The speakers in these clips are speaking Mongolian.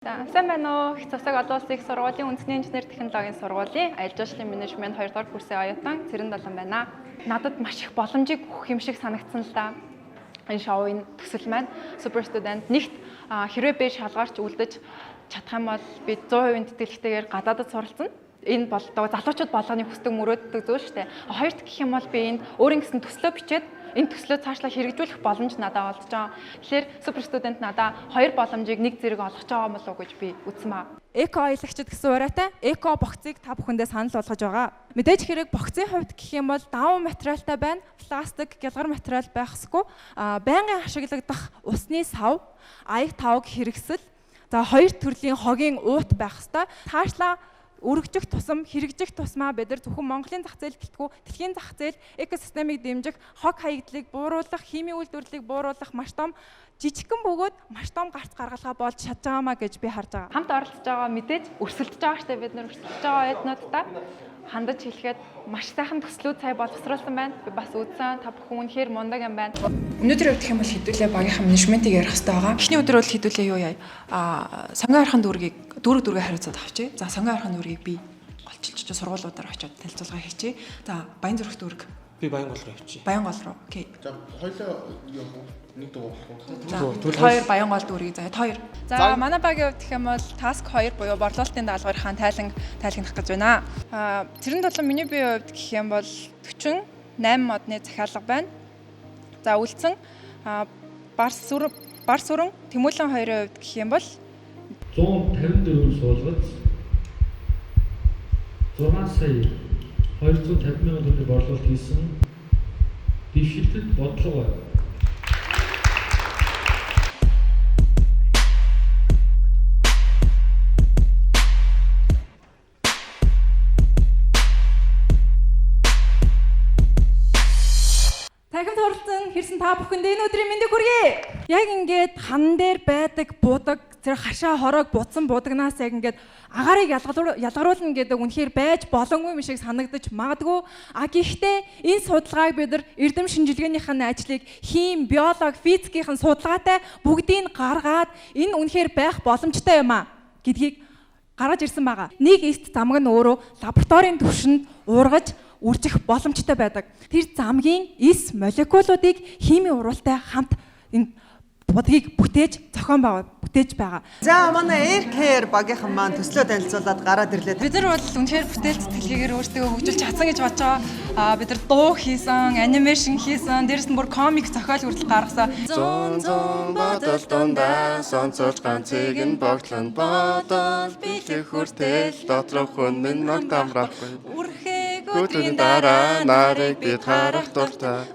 Сайн байна уу? Их засаг олон улсын их сургуулийн үндэсний инженер технологийн сургуулийн аялал жуулчлалын менежмент 2 дугаар курсын оюутан Цэрэн Долон байна. Надад маш их боломжийг өгөх юм шиг санагдсан л да. Энэ шоуын төсөл маань Super Student нэгт хэрвээ би шалгаарч үлдэж чадах юм бол би 100% тэтгэлэгтэйгээр гадаадд суралцсан. Энэ бол залуучууд болгоны хүсдэг мөрөөддөг зүйл шүү дээ. Хоёрт гэх юм бол би энд өөрийн гэсэн төслөө бичээд энэ төслөө цаашлаа хэрэгжүүлэх боломж надад олж байгаа. Тэгэхээр Super Student надад хоёр боломжийг нэг зэрэг олгож байгаа болов уу гэж би үзсэн ба. Эко аялагчид гэсэн ураатай эко богцыг та бүхэндээ санал болгож байгаа. Мэдээж хэрэг богцын хувьд гэх юм бол даван материалтай байна. Пластик, гялгар материал байх ёсгүй. Байнгын ашиглагдах усны сав, аяг тавг хэрэгсэл, за хоёр төрлийн хогийн уут байх ёстой. Цаашлаа өргөжих тусам, хэрэгжих тусмаа бид нар зөвхөн Монголын зах зээл гэлтгүү дэлхийн зах зээл экосистемийг дэмжих, хог хаягдлыг бууруулах, химийн үйлдвэрлэлийг бууруулах маш том жижигхэн бөгөөд маш том гарц гаргалгаа болж чадж байгаамаа гэж би харж байгаа. Хамт оролцож байгаа мэдээж өрсөлдөж байгаа штэ бид нар өрсөлдөж байгаа оюутнуудтай хандаж хэлэхэд маш сайхан төслүүд сая боловсруулсан байна. Би бас үзсэн. Та бүхэн үнэхээр мундаг юм байна. Өнөөдөр явах юм бол хэдүүлээ багийнхан менежментийг ярих хэрэгтэй байгаа. Эхний өдөр бол хэдүүлээ юу яа. Сонгон архын дүүргийг дүүрэг хариуцаад авчи. За сонгон архын дүүргийг би голчилж сургуулиудаар очиод танилцуулга хийчихье. За Баянгол дүүрэг. Би Баянгол руу явчих. Баянгол руу. Окей. За хоёлоо юм уу? Нэг дуу авах. Хоёр Баянгол дүүргийг заяа. Хоёр. За манай багийн хувьд гэх юм бол task 2 буюу борлуулалтын даалгаврынхаа тайлгнах гэж байна. Цэрэн Долон миний бие хувьд гэх юм бол 48 модны захиалга байна. За үлдсэн бар сүрэн Тэмүүлэн хоёрын хувьд гэх юм бол 154 суулгац 6 сая 250 мянган төгрөгийн борлуулалт хийсэн дэвшилтэд бодлого байна. Танхимд оролцсон хэрсэн та бүхэнд энэ өдрийн мэндийг хүргэе. Яг ингээд хан дээр байдаг будаг зэрэг хашаа хороог буцсан будагнаас яг ингээд агаарыг ялгаруулна гэдэг үнэхээр байж боломгүй юм шиг санагдаж магадгүй. Гэхдээ энэ судалгааг бид нар эрдэм шинжилгээнийхэн ажлыг хим, биолог, физикийн судалгаатай бүгдийг гаргаад энэ үнэхээр байх боломжтой юм а гэдгийг гаргаж ирсэн байгаа. Нэг эст замг нь өөрөө лабораторийн түвшинд уургаж үржих боломжтой байдаг. Тэр замгийн эс молекулуудыг химийн урвалтай хамт энэ будгийг бүтээж байгаа. За манай Air Care багийнхан маань төслөө танилцуулаад гараад ирлээ. Бид нар бол үнэхээр бүтээл сэтгэлгээгээр өөрсдөө хөгжүүлж чадсан гэж бодож байгаа. Бид нар дуу хийсэн, анимашн хийсэн, дээрэс нь бүр комик зохиол хүртэл гаргасан. Зон бодол дундаа сонцолж ганцыг нь боглон бодол бэлэг хүртэл доторх хүн минь ногтамрахгүй. Хөтөн дараа нарыг бид харах дуртай.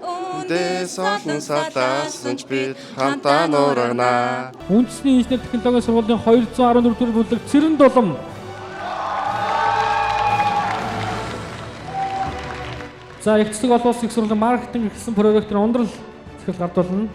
Дэс олон сатаасан ч бид хамтаа нуургана. Үндэсний инженер технологийн сургуулийн 214 дугаар бүлэг Цэрэн Долон. За их засаг олон улсын их сургуулийн маркетинг гэсэн проректор ундрал захирал гардуулна.